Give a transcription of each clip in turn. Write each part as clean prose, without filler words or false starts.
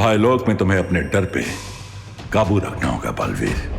भाई लोग में तुम्हें अपने डर पे काबू रखना होगा बलवीर।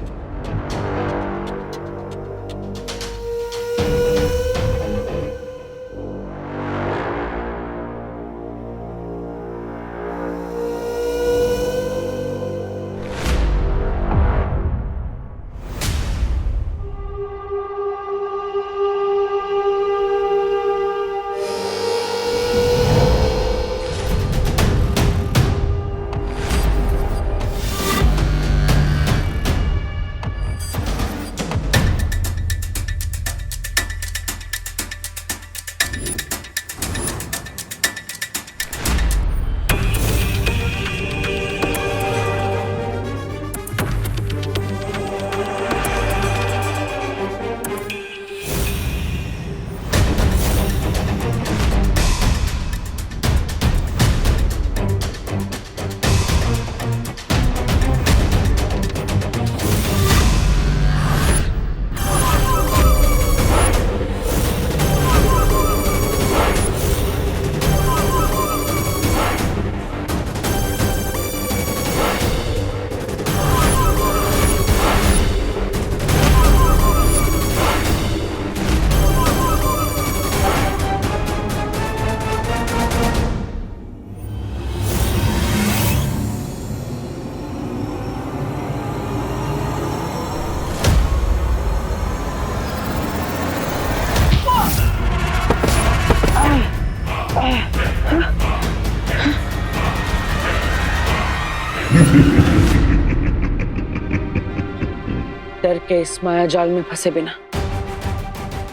डर के इस माया जाल में फंसे बिना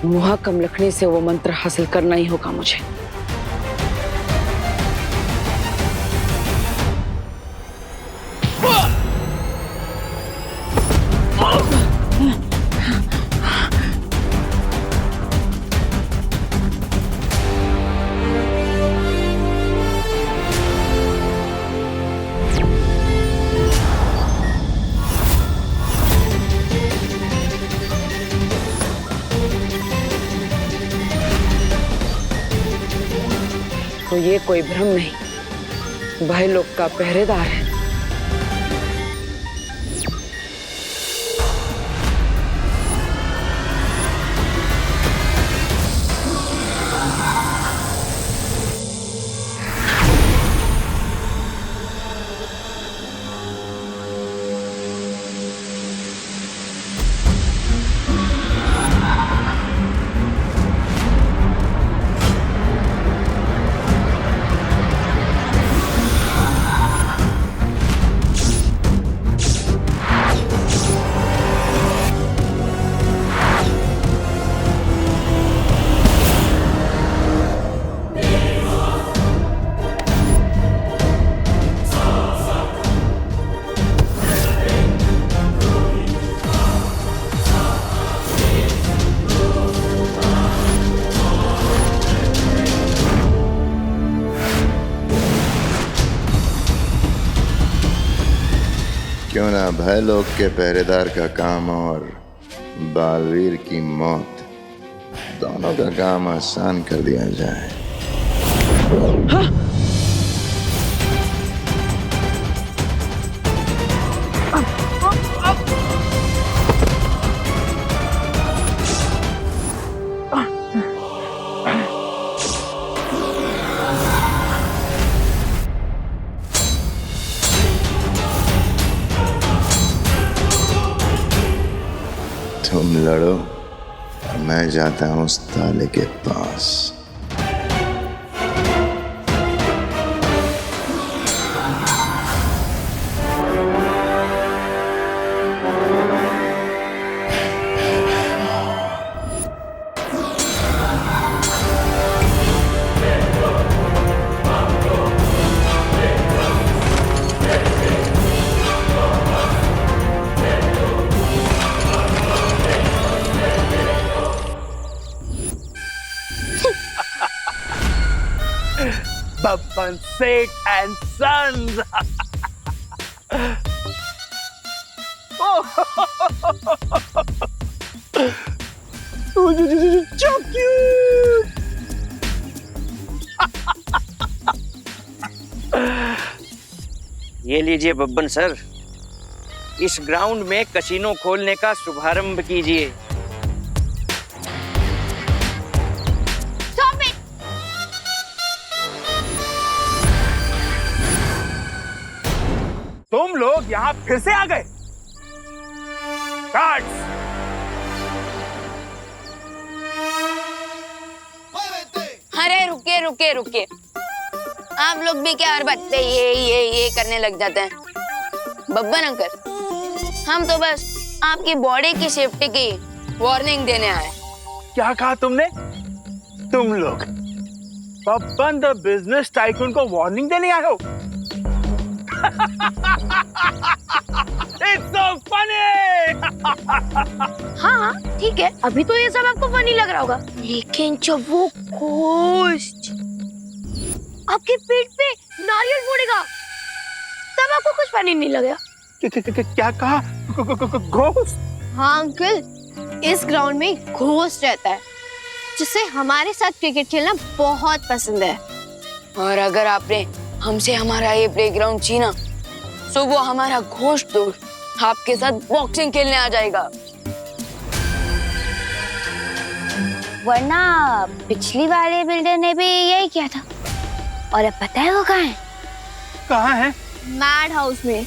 मुहाकम लखनी से वो मंत्र हासिल करना ही होगा मुझे। तो ये कोई भ्रम नहीं, भाई लोग का पहरेदार है। क्यों ना भाई लोग के पहरेदार का काम और बालवीर की मौत, दोनों का काम आसान कर दिया जाए। हाँ? तुम लड़ो, मैं जाता हूं उस ताले के पास। Babban Seth and Sons. So cute. ये लीजिए बब्बन सर, इस ग्राउंड में कसिनो खोलने का शुभारंभ कीजिए। Stop it! तुम लोग यहाँ फिर से आ गए? गार्ड्स! अरे रुकिए रुकिए रुकिए, आप लोग भी क्या हर बात पे ये करने लग जाते हैं। बब्बन अंकल, हम तो बस आपकी बॉडी की सेफ्टी की वार्निंग देने आए। क्या कहा तुमने? तुम लोग बब्बन द बिजनेस टाइकून को वार्निंग देने आए हो? It's so funny! हाँ ठीक है, अभी तो ये सब आपको फनी लग रहा होगा, लेकिन जब वो घोस्ट आपके पेट पे नारियल फोड़ेगा तब आपको कुछ फनी नहीं लगेगा। क्या कहा? घोस्ट? हाँ अंकल, इस ग्राउंड में घोस्ट रहता है जिसे हमारे साथ क्रिकेट खेलना बहुत पसंद है। और अगर आपने हमसे हमारा ये प्लेग्राउंड छीना तो वो हमारा घोस्ट दोस्त आपके साथ बॉक्सिंग खेलने आ जाएगा। वरना पिछली वाले बिल्डर ने भी यही किया था। और अब पता है वो कहाँ है? कहाँ है? मैड हाउस में।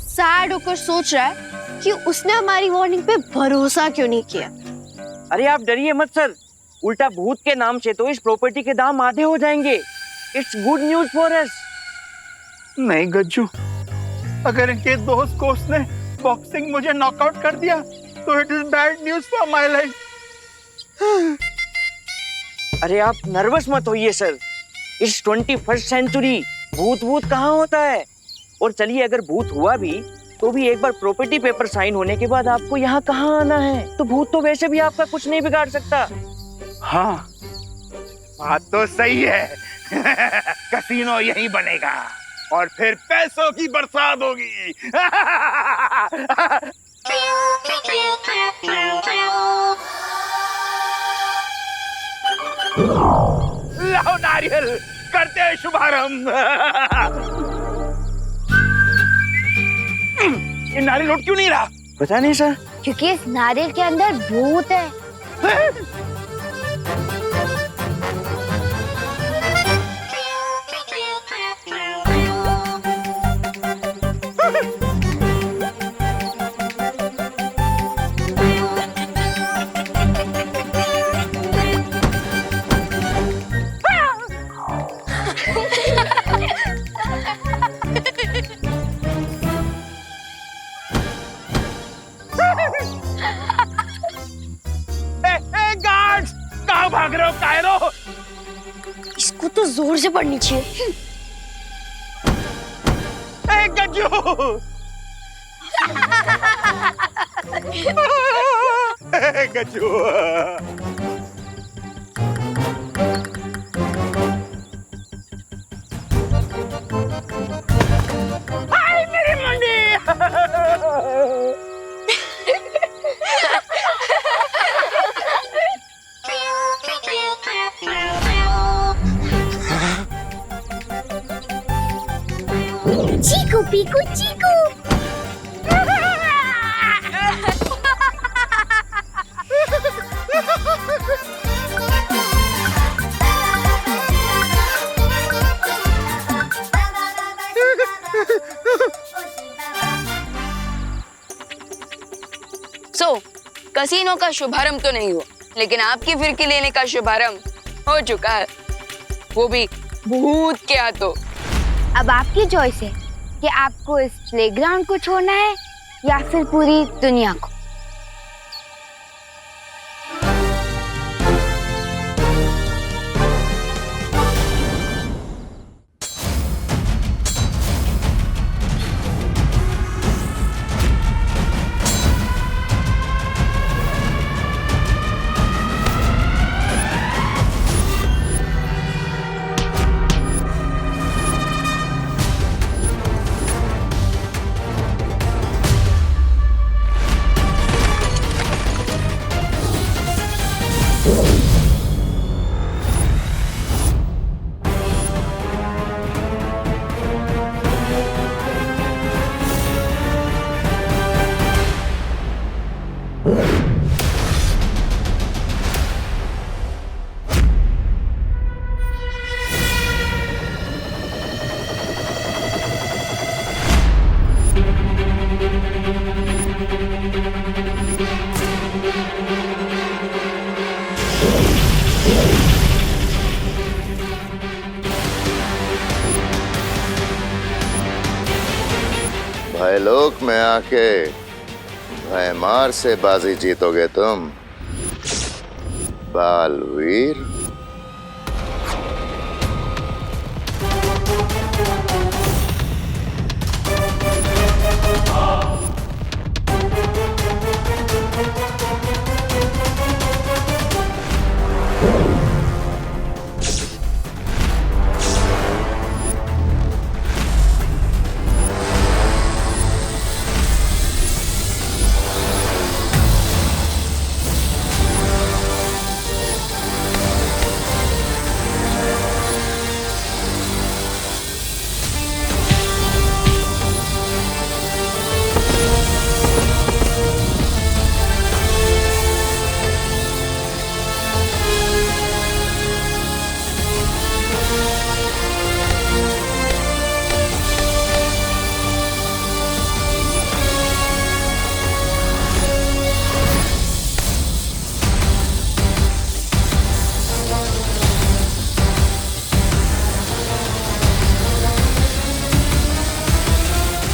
सैड होकर सोच रहा है कि उसने हमारी वार्निंग पे भरोसा क्यों नहीं किया। अरे आप डरिए मत सर, उल्टा भूत के नाम से तो इस प्रॉपर्टी के दाम आधे हो जाएंगे। It's good news for us. नहीं गज्जू, अगर इनके दोस्त कोच ने बॉक्सिंग मुझे नॉकआउट कर दिया तो it is bad news for my life. अरे आप नर्वस मत होइए सर, इस 21st सेंचुरी भूत कहाँ होता है। और चलिए अगर भूत हुआ भी तो भी एक बार प्रॉपर्टी पेपर साइन होने के बाद आपको यहाँ कहाँ आना है, तो भूत तो वैसे भी आपका कुछ नहीं बिगाड़ सकता। हाँ बात तो सही है। कसिनो यहीं बनेगा और फिर पैसों की बरसात होगी। लाओ नारियल, करते हैं शुभारंभ। ये नारियल लौट क्यों नहीं रहा? पता नहीं सर। क्योंकि इस नारियल के अंदर भूत है। गार्ड्स, कहाँ भाग रहे हो कायरो? इसको तो जोर से पढ़नी चाहिए। गज्जू! गज्जू! हाय मेरी मंडी! चीकू पीकू चीकू। कसिनो का शुभारंभ तो नहीं हुआ, लेकिन आपकी फिरकी लेने का शुभारंभ हो चुका है, वो भी भूत के हाथों। अब आपकी चॉइस है कि आपको इस प्लेग्राउंड को छोड़ना है या फिर पूरी दुनिया को। भयलोक में आके भयमार से बाजी जीतोगे तुम, बालवीर।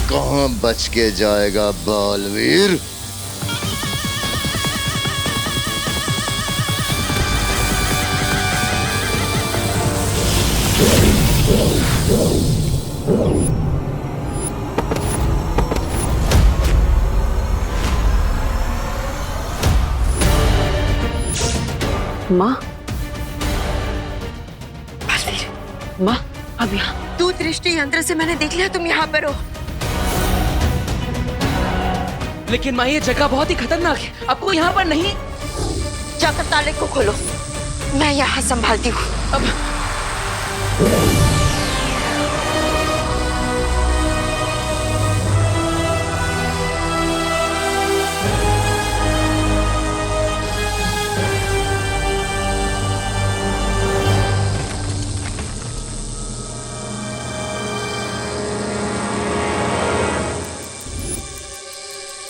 कहाँ बच के जाएगा बालवीर? माँ, माँ, अब यहाँ। तू दृष्टि यंत्र से मैंने देख लिया तुम यहाँ पर हो। लेकिन माँ, ये जगह बहुत ही खतरनाक है, आपको यहाँ पर नहीं। जाकर ताले को खोलो, मैं यहाँ संभालती हूँ। अब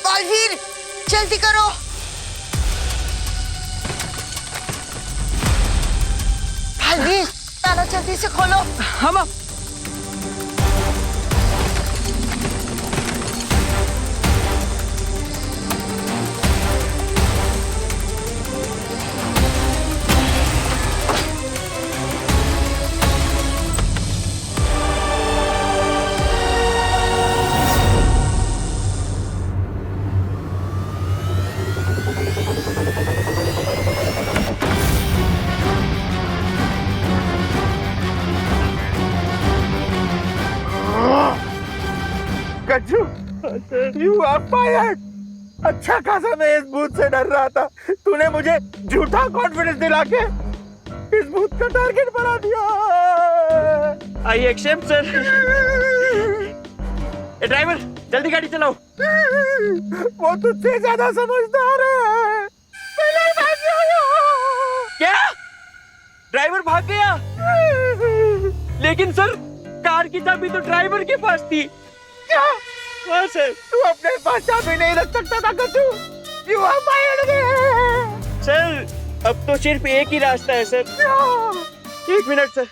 बालवीर, जल्दी करो। बालवीर, ताला जल्दी से खोलो। हम गज्जू, you are fired। अच्छा खासा मैं इस भूत से डर रहा था, तूने मुझे झूठा कॉन्फिडेंस दिला के इस भूत का टारगेट बना दिया। I accept sir. ए ड्राइवर, जल्दी गाड़ी चलाओ। वो तुझसे ज्यादा समझदार है। पहले भाग जाओ। क्या? ड्राइवर भाग गया? लेकिन सर, कार की चाबी तो ड्राइवर के पास थी। क्या? हाँ सर। तू अपने पास चाबी नहीं रख सकता था Gajju. You are fired। Sir, अब तो सिर्फ एक ही रास्ता है सर। एक मिनट सर।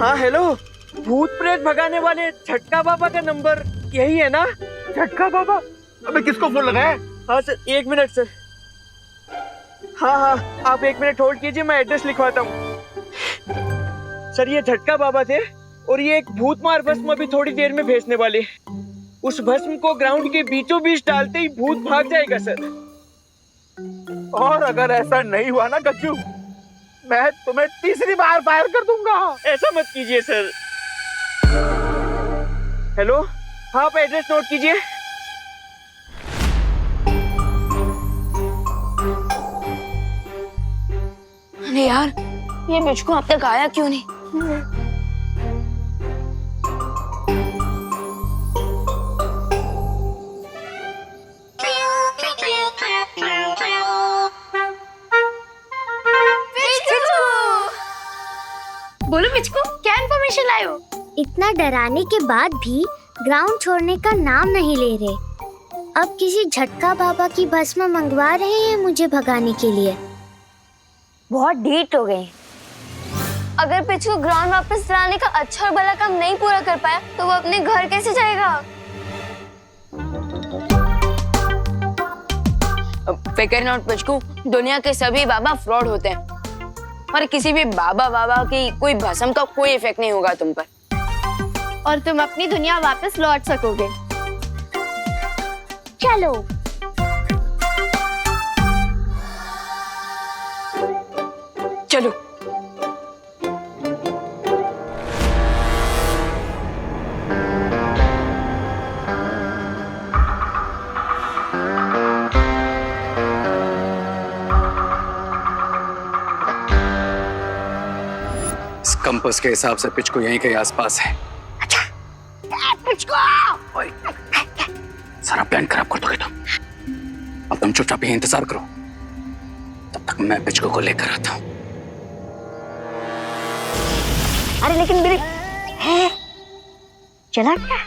हाँ हेलो, भूत प्रेत भगाने वाले झटका बाबा का नंबर यही है ना? झटका बाबा? अबे किसको फोन लगाया? हाँ सर, एक मिनट सर। हाँ हाँ, आप एक मिनट होल्ड कीजिए, मैं एड्रेस लिखवाता हूँ। सर, ये झटका बाबा थे और ये एक भूतमार भस्म अभी थोड़ी देर में भेजने वाले। उस भस्म को ग्राउंड के बीचों बीच डालते ही भूत भाग जाएगा सर। और अगर ऐसा नहीं हुआ ना गज्जू, मैं तुम्हें तीसरी बार फायर कर दूंगा। ऐसा मत कीजिए सर। हेलो, हाँ आप एड्रेस नोट कीजिए। अरे यार, ये मिचकू अब तक आया क्यों नहीं? बोलो मिचकू, क्या इन्फॉर्मेशन लाए हो? इतना डराने के बाद भी ग्राउंड छोड़ने का नाम नहीं ले रहे। अब किसी झटका बाबा की भस्म मंगवा रहे हैं मुझे भगाने के लिए। बहुत ढीठ हो गए। अगर पिचू ग्राउंड वापस लाने का अच्छा और भला काम नहीं पूरा कर पाया तो वो अपने घर कैसे जाएगा? फिकर नॉट पिचकू, दुनिया के सभी बाबा फ्रॉड होते हैं और किसी भी बाबा की कोई भस्म का कोई इफेक्ट नहीं होगा तुम पर और तुम अपनी दुनिया वापस लौट सकोगे। चलो। चलो। कंपास के हिसाब से पिच को यहीं के आसपास है। अच्छा, पिच को ओए, सारा प्लान खराब कर दोगे तुम। अब तुम चुपचाप ही इंतजार करो, तब तक मैं पिचको को लेकर आता हूँ। अरे लेकिन मेरे है चला क्या?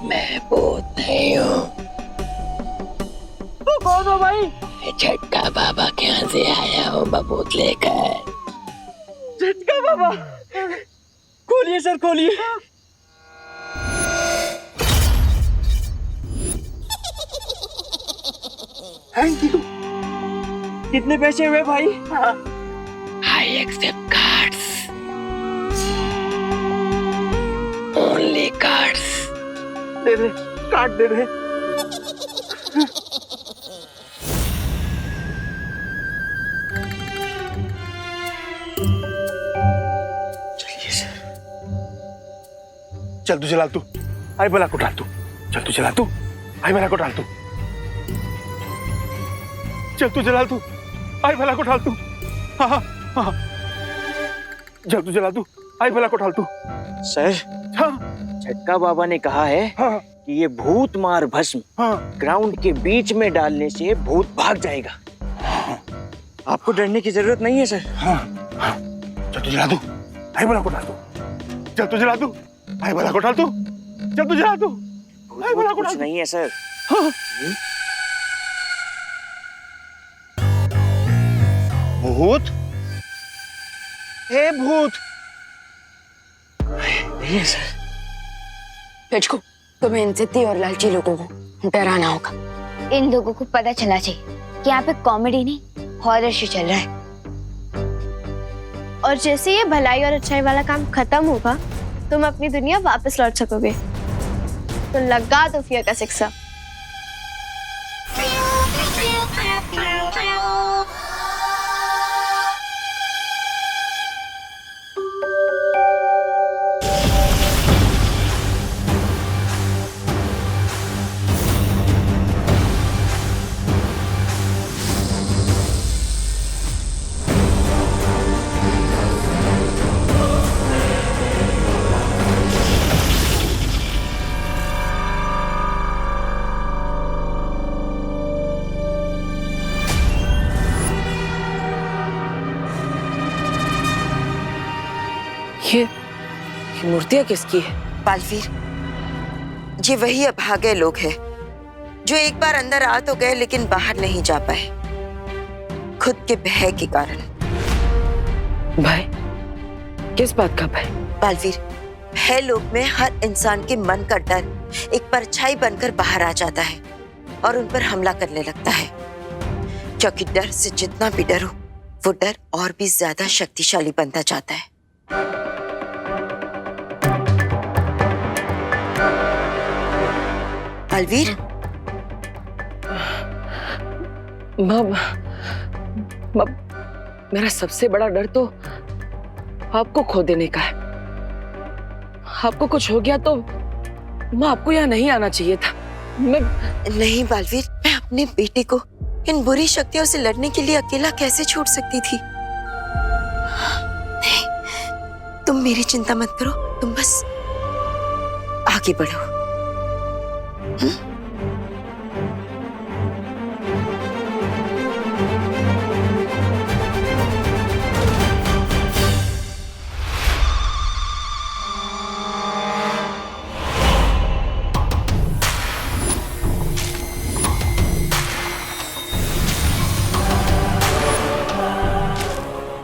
मैं भूत नहीं हूँ। कौन हो भाई? झटका बाबा के यहाँ से आया हूँ बबूत लेकर। झटका बाबा, खोलिए सर, खोलिए। Thank you. कितने पैसे हुए भाई? I accept cards. Only cards. दे दे, कार्ड दे दे। चलिए सर। चल तू चला, तू आई भला को डाल तू। चल तू चला, तू आई भला को डाल तू। चल तू चला, तू आई भला को डाल तू। हाँ हाँ हाँ, चल तू चला, तू आई भला को डाल तू। सर, हाँ झटका बाबा ने कहा है हाँ कि ये भूत मार भस्म हाँ। ग्राउंड के बीच में डालने से भूत भाग जाएगा। आपको डरने की जरूरत नहीं है सर। हाँ हाँ, चल तू चला, तू आई भला को डाल तू। चल तू चला, तू आई भला को डाल तू। चल तू चला, तू आई भला को डाल कुछ तू। नहीं है सर। हाँ। भूत? हे भूत? नहीं है सर। पिचकू, तुम्हें इन जिद्दी और लालची लोगों को डराना होगा। इन लोगों को पता चला चाहिए कि यहाँ पे कॉमेडी नहीं हॉरर शो चल रहा है। और जैसे ये भलाई और अच्छाई वाला काम खत्म होगा तुम अपनी दुनिया वापस लौट सकोगे। तो लगा दो फियर का शिक्षा। ये मूर्तियां किसकी है? बालवीर, ये वही अभागे लोग हैं जो एक बार अंदर आ तो गए लेकिन बाहर नहीं जा पाए, खुद के भय के कारण। भय? किस बात का भय? बालवीर, भय लोग में हर इंसान के मन का डर एक परछाई बनकर बाहर आ जाता है और उन पर हमला करने लगता है, क्योंकि डर से जितना भी डरो वो डर और भी ज्यादा शक्तिशाली बनता जाता है। बालवीर, मेरा सबसे बड़ा डर तो आपको खो देने का है। आपको कुछ हो गया तो माँ, आपको यहाँ नहीं आना चाहिए था। नहीं बालवीर, मैं अपने बेटे को इन बुरी शक्तियों से लड़ने के लिए अकेला कैसे छोड़ सकती थी? नहीं, तुम मेरी चिंता मत करो, तुम बस आगे बढ़ो।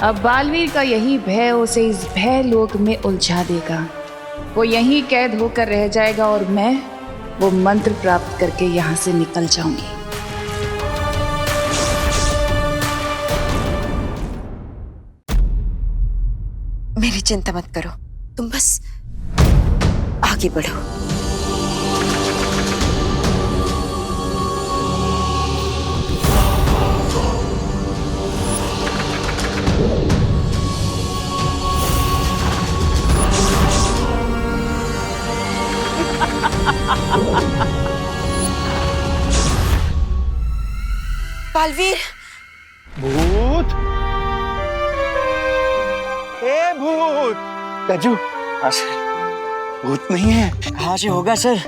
अब बालवीर का यही भय उसे इस भय लोक में उलझा देगा। वो यहीं कैद होकर रह जाएगा और मैं वो मंत्र प्राप्त करके यहाँ से निकल जाऊंगी। मेरी चिंता मत करो, तुम बस आगे बढ़ो। बालवीर, भूत, ए भूत। गज्जू, हाँ सर, भूत नहीं है। कहाँ से होगा सर?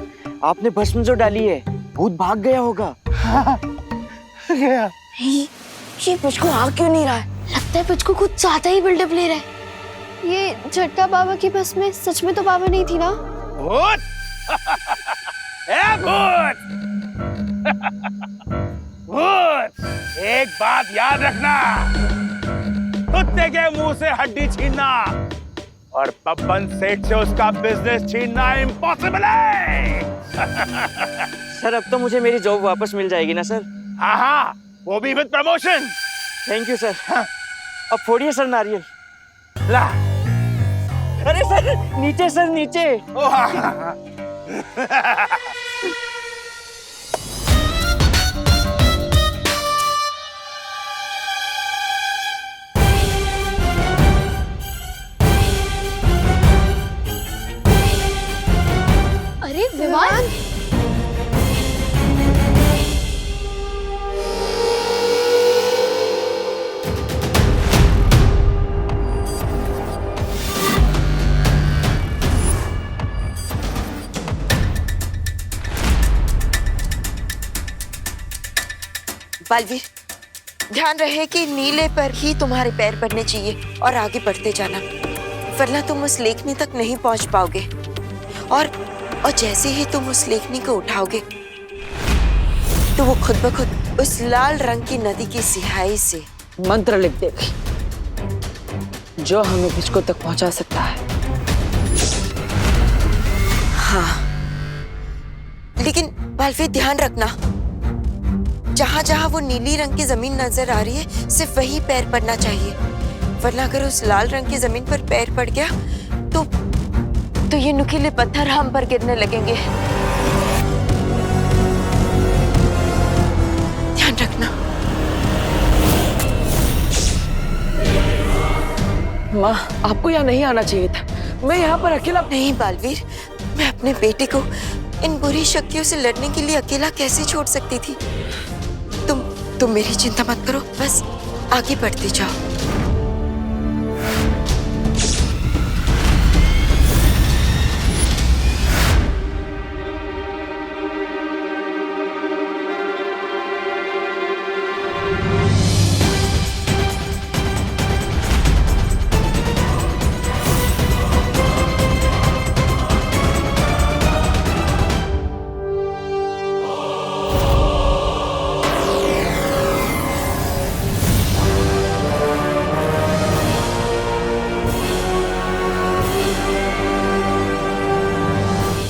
आपने भस्म जो डाली है, भूत भाग गया होगा। हाँ, गया। ये पिचकू आ क्यों नहीं रहा है? लगता है पिचकू कुछ ज्यादा ही बिल्डअप ले रहा है। ये झटका बाबा की बस में सच में तो बाबा नहीं थी ना? भूत, ए भूत, भूत, एक बात याद रखना, कुत्ते के मुंह से हड्डी छीनना और बब्बन सेठ से उसका बिजनेस छीनना इम्पॉसिबल है। सर अब तो मुझे मेरी जॉब वापस मिल जाएगी ना सर? हाँ हाँ, वो भी with promotion. Thank you sir. अब फोड़िए सर नारियल। ला। अरे सर नीचे, सर नीचे। ओ हाँ, हाँ, हाँ। अरे विमान, बालवीर, ध्यान रहे कि नीले पर ही तुम्हारे पैर पड़ने चाहिए और आगे बढ़ते जाना, वरना तुम उस लेखनी तक नहीं पहुंच पाओगे। और जैसे ही तुम उस लेखनी को उठाओगे तो वो खुद ब खुद उस लाल रंग की नदी की सिहाई से मंत्र लिख देगी जो हमें पिचको तक पहुंचा सकता है। हाँ, लेकिन बालवीर ध्यान रखना, जहां जहां वो नीली रंग की जमीन नजर आ रही है सिर्फ वही पैर पड़ना चाहिए, वरना अगर उस लाल रंग की जमीन पर पैर पड़ गया तो ये नुकीले पत्थर हम पर गिरने लगेंगे। ध्यान रखना। माँ, आपको यहाँ नहीं आना चाहिए था। मैं यहाँ पर अकेला नहीं बालवीर, मैं अपने बेटे को इन बुरी शक्तियों से लड़ने के लिए अकेला कैसे छोड़ सकती थी? तुम मेरी चिंता मत करो, बस आगे बढ़ते जाओ।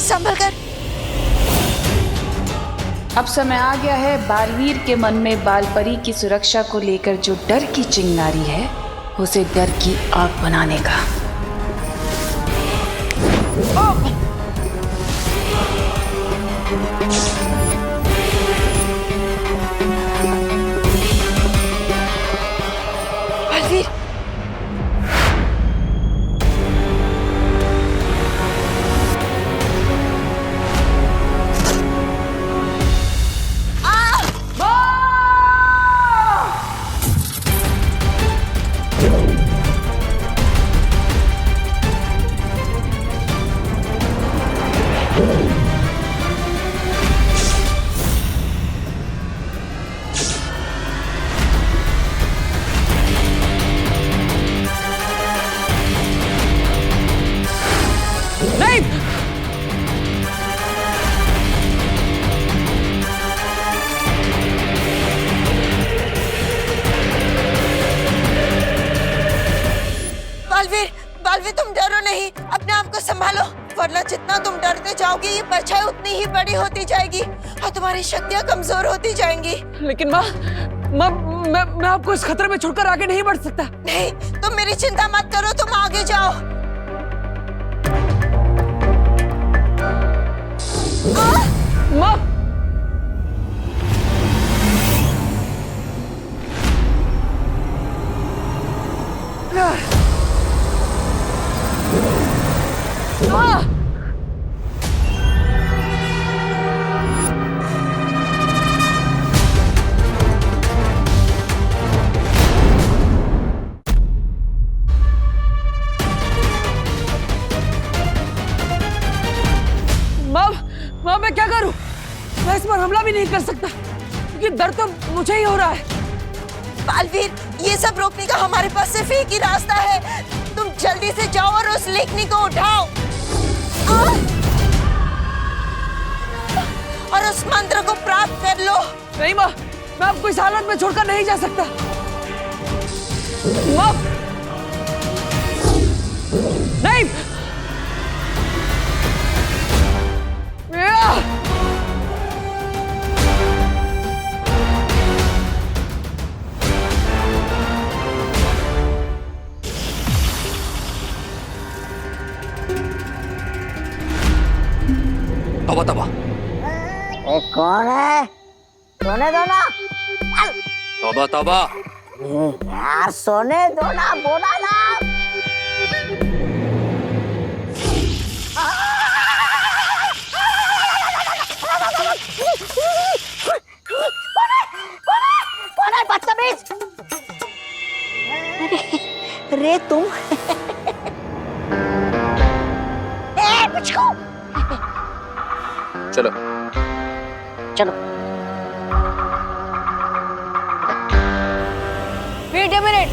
संभल कर। अब समय आ गया है बालवीर के मन में बालपरी की सुरक्षा को लेकर जो डर की चिंगारी है उसे डर की आग बनाने का। बालवीर, पालवी तुम डरो नहीं, अपने आप को संभालो, वरना जितना तुम डरते जाओगी ये परछाई उतनी ही बड़ी होती जाएगी और तुम्हारी शक्तियां कमजोर होती जाएंगी। लेकिन माँ मैं आपको इस खतरे में छोड़कर आगे नहीं बढ़ सकता। नहीं, तुम मेरी चिंता मत करो, तुम आगे जाओ। माँ माँ मैं क्या करूं? मैं इस पर हमला भी नहीं कर सकता क्योंकि दर्द तो मुझे ही हो रहा है। बालवीर, ये सब रोकने का हमारे पास सिर्फ एक ही रास्ता है, तुम जल्दी से जाओ और उस लेखनी को उठाओ और उस मंत्र को प्राप्त कर लो। नहीं माँ, मैं आपको इस हालत में छोड़कर नहीं जा सकता। माँ नहीं, तबा तबा कौन है? सोने दो ना तबा तबा यार, सोने दो ना, बोला ना। कौन है बदतमीज? रे तुम पिचकू, चलो चलो। Wait a minute.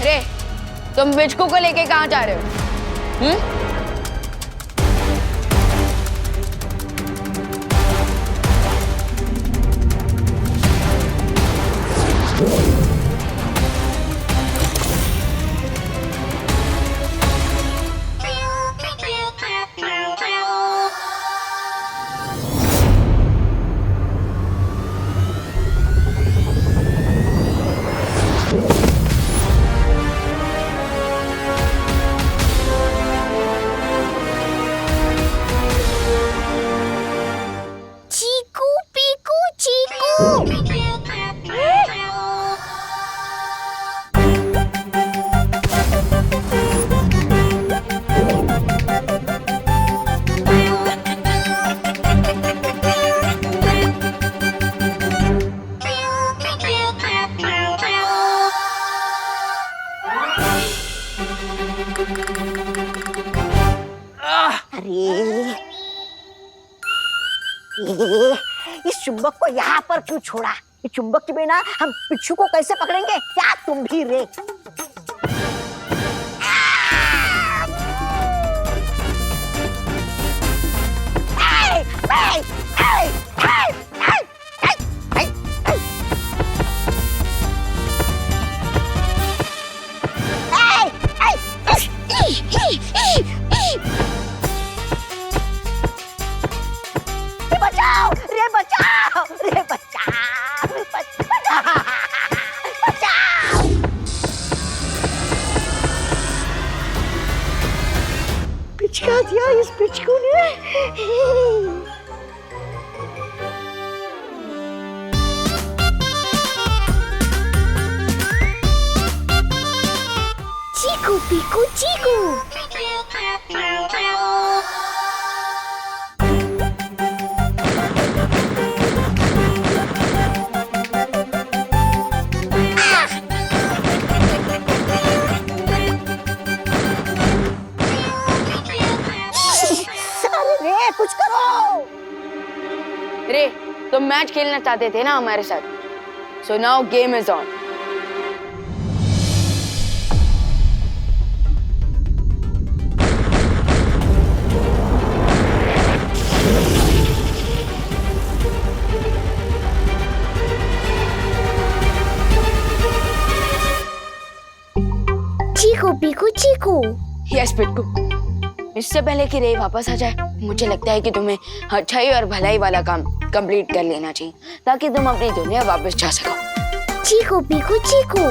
अरे तुम बिचकू को लेके कहाँ जा रहे हो? चीकू पीकू चीकू। इस चुंबक को यहाँ पर क्यों छोड़ा? इस चुंबक के बिना हम पिच्चू को कैसे पकड़ेंगे? क्या तुम भी रे? बचाओ रे, बचाओ रे, बचाओ रे, बचाओ। पिचका दिया इस पिचकू ने। चीकू पीकू चीकू। कुछ करो रे, तुम मैच खेलना चाहते थे ना हमारे साथ, so now game is on. Yes Pittu, इससे पहले कि रे वापस आ जाए मुझे लगता है कि तुम्हें अच्छाई और भलाई वाला काम कंप्लीट कर लेना चाहिए ताकि तुम अपनी दुनिया वापस जा सको। चीको पीको चीको।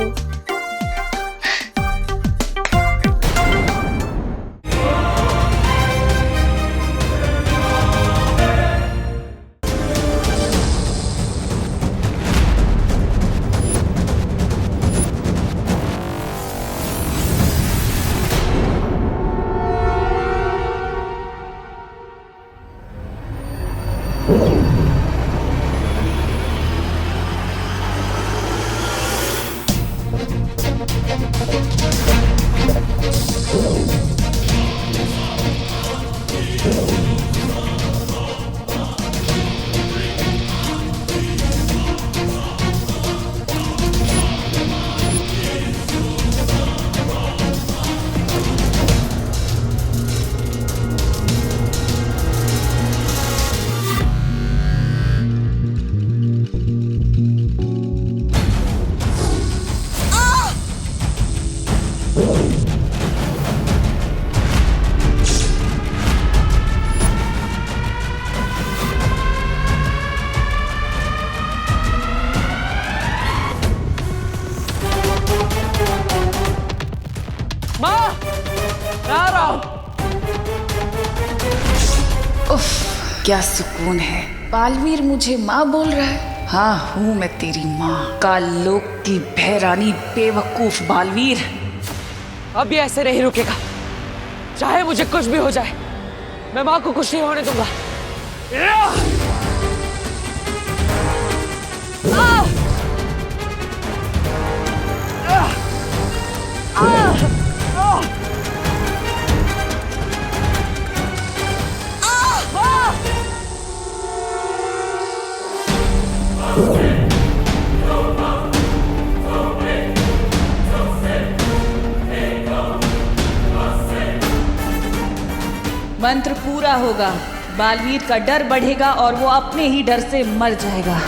क्या सुकून है। बालवीर मुझे माँ बोल रहा है। हाँ हूँ मैं तेरी माँ, कालोक की भैरानी बेवकूफ बालवीर। अब ये ऐसे नहीं रुकेगा, चाहे मुझे कुछ भी हो जाए मैं माँ को कुछ नहीं होने दूंगा। मंत्र पूरा होगा, बालवीर का डर बढ़ेगा और वो अपने ही डर से मर जाएगा।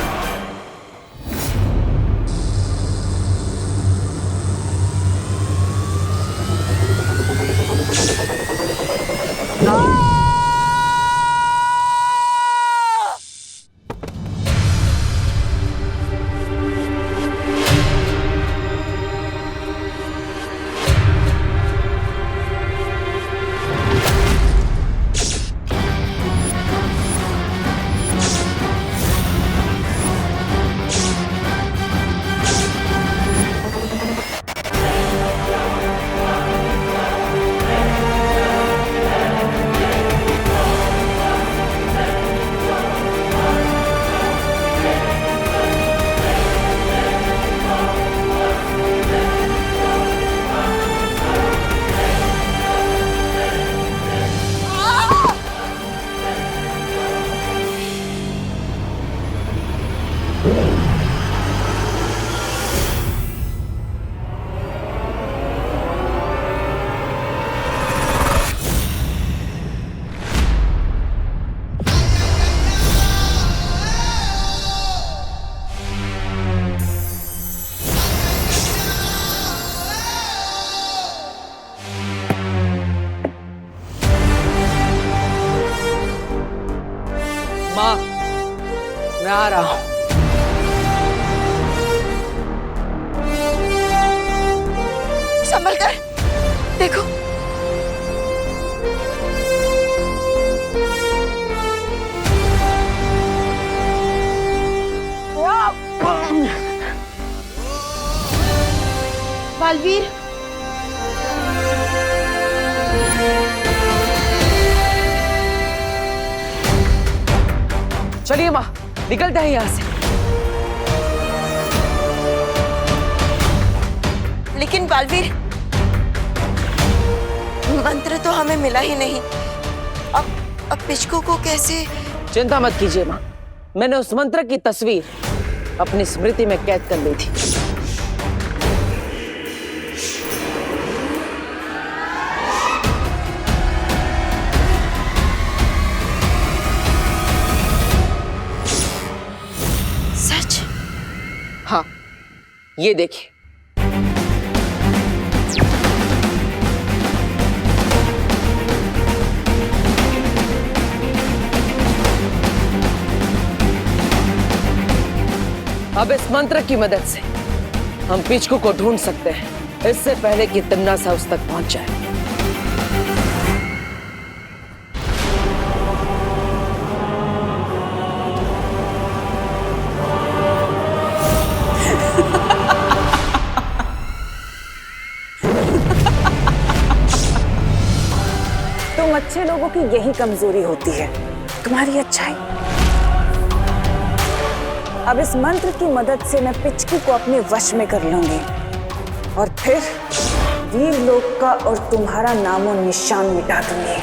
माँ, मैं आ रहा हूं। संभल कर देखो। बालवीर, चलिए माँ, निकलते हैं यहाँ से। लेकिन बालवीर, मंत्र तो हमें मिला ही नहीं। अब पिचकू को कैसे? चिंता मत कीजिए माँ, मैंने उस मंत्र की तस्वीर अपनी स्मृति में कैद कर ली थी। सच? हाँ, ये देखिए। अब इस मंत्र की मदद से हम पिचकू को ढूंढ सकते हैं, इससे पहले कि तिमनासा उस तक पहुंच जाए। तुम अच्छे लोगों की यही कमजोरी होती है, तुम्हारी अच्छाई। अब इस मंत्र की मदद से मैं पिचकू को अपने वश में कर लूंगी और फिर वीर लोक का और तुम्हारा नामो निशान मिटा दूंगी।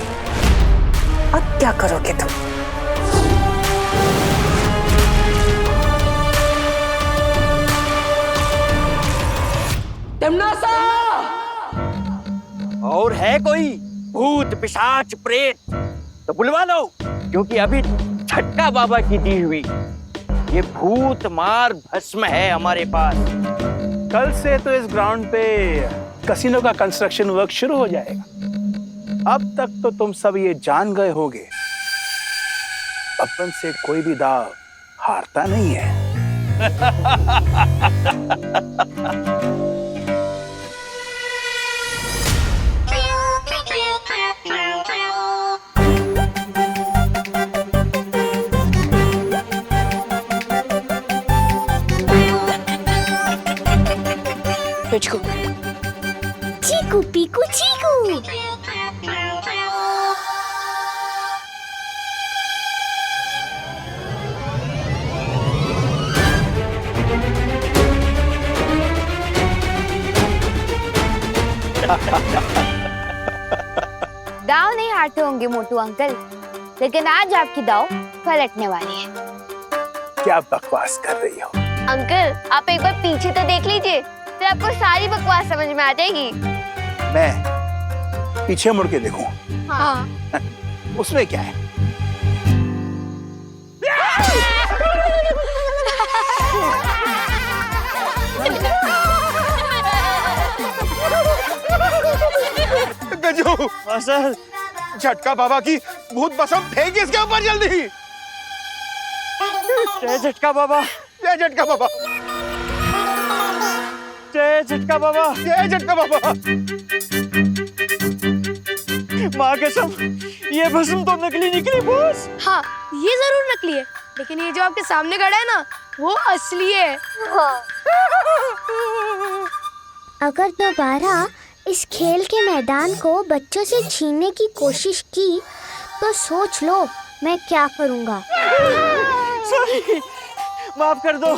अब क्या करोगे तुम? तिमनासा! और है कोई भूत पिशाच प्रेत तो बुलवा लो, क्योंकि अभी झटका बाबा की दी हुई ये भूत मार भस्म है हमारे पास। कल से तो इस ग्राउंड पे कसिनो का कंस्ट्रक्शन वर्क शुरू हो जाएगा। अब तक तो तुम सब ये जान गए होगे, बब्बन से कोई भी दाव हारता नहीं है। पिचकू, चीकू पीकू चीकू। दाव नहीं हारते होंगे मोटू अंकल, लेकिन आज आपकी दाव पलटने वाली है। क्या बकवास कर रही हो? अंकल, आप एक बार पीछे तो देख लीजिए, फिर आपको सारी बकवास समझ में आ जाएगी। मैं पीछे मुड़ के देखूं? हाँ। उसमें क्या है? गजू, झटका बाबा की भूत भस्म फेंकी इसके ऊपर जल्दी। जय झटका बाबा, जय झटका बाबा, जय झटका बाबा, जय झटका बाबा। माँ कसम, ये भस्म तो नकली निकली बॉस। हाँ, ये जरूर नकली है, लेकिन ये जो आपके सामने खड़ा है ना, वो असली है। हाँ। अगर दोबारा इस खेल के मैदान को बच्चों से छीनने की कोशिश की तो सोच लो मैं क्या करूँगा। सॉरी, माफ कर दो।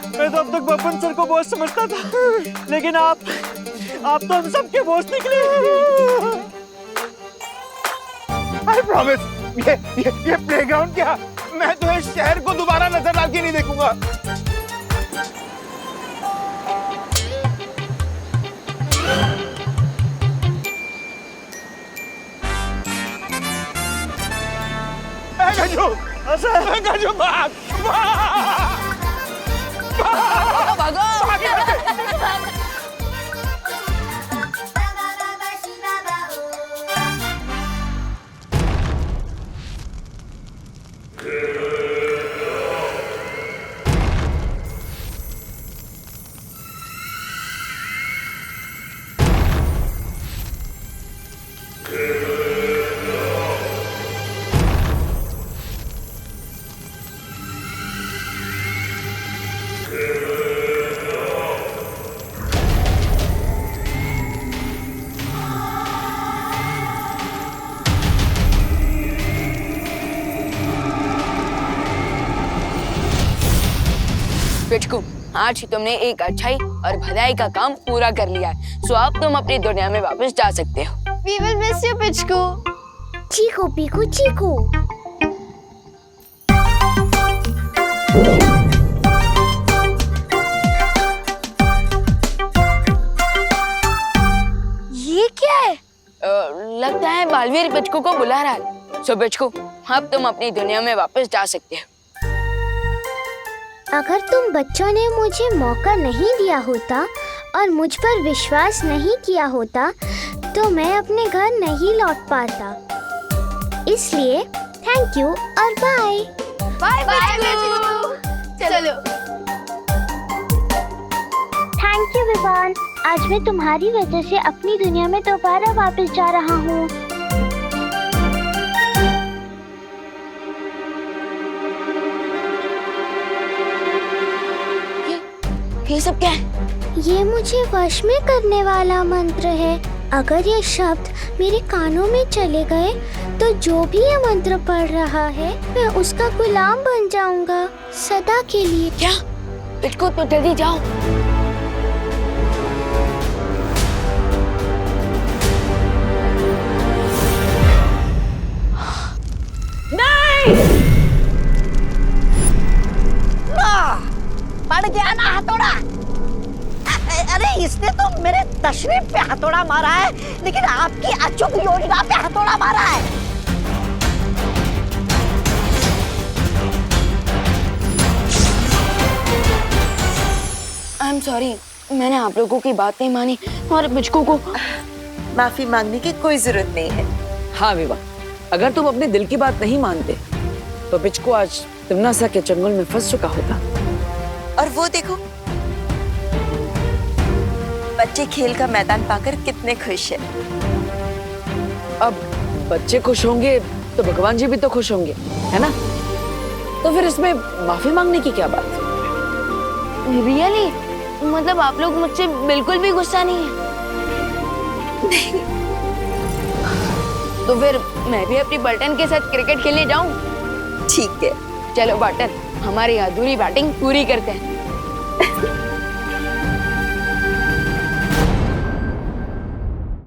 मैं तो अब तक बब्बन सर को बॉस समझता था, लेकिन आप तो हम सबके बॉस निकले। I promise, ये प्लेग्राउंड क्या, मैं तो इस शहर को दोबारा नजर डाल के नहीं देखूंगा। गजू, भाग, पिचकू, आज ही तुमने एक अच्छाई और भलाई का काम पूरा कर लिया है, सो अब तुम अपनी दुनिया में वापस जा सकते हो। We will miss you, पिचकू। चीकू पीकू चीकू। ये क्या है? लगता है बालवीर पिचकू को बुला रहा है। सो पिचकू, अब तुम अपनी दुनिया में वापस जा सकते हो। अगर तुम बच्चों ने मुझे मौका नहीं दिया होता और मुझ पर विश्वास नहीं किया होता तो मैं अपने घर नहीं लौट पाता। इसलिए थैंक यू और बाय। Bye bye Pichku. चलो। Thank you Vivaan. आज मैं तुम्हारी वजह से अपनी दुनिया में दोबारा वापस जा रहा हूँ। ये सब क्या है? ये मुझे वश में करने वाला मंत्र है। अगर ये शब्द मेरे कानों में चले गए तो जो भी ये मंत्र पढ़ रहा है मैं उसका गुलाम बन जाऊंगा सदा के लिए। क्या? पिचकू तो जल्दी जाओ। पड़ गया ना हथौड़ा। अरे इसने तो मेरे तशरीफ पे हथौड़ा मारा है, लेकिन आपकी अचूक योजना पे हथौड़ा मारा है। आई एम सॉरी, मैंने आप लोगों की बात नहीं मानी और पिचकू को माफी मांगने की कोई जरूरत नहीं है। हाँ विवा, अगर तुम अपने दिल की बात नहीं मानते तो पिचकू आज तिमनासा के चंगुल में फंस चुका होता। और वो देखो, बच्चे खेल का मैदान पाकर कितने खुश हैं। अब बच्चे खुश होंगे तो भगवान जी भी तो खुश होंगे, है ना? तो फिर इसमें माफी मांगने की क्या बात? रियली? मतलब आप लोग मुझसे बिल्कुल भी गुस्सा नहीं है? नहीं। तो फिर मैं भी अपनी बटन के साथ क्रिकेट खेलने जाऊं? ठीक है, चलो बटन, हमारी अधूरी बैटिंग पूरी करते हैं।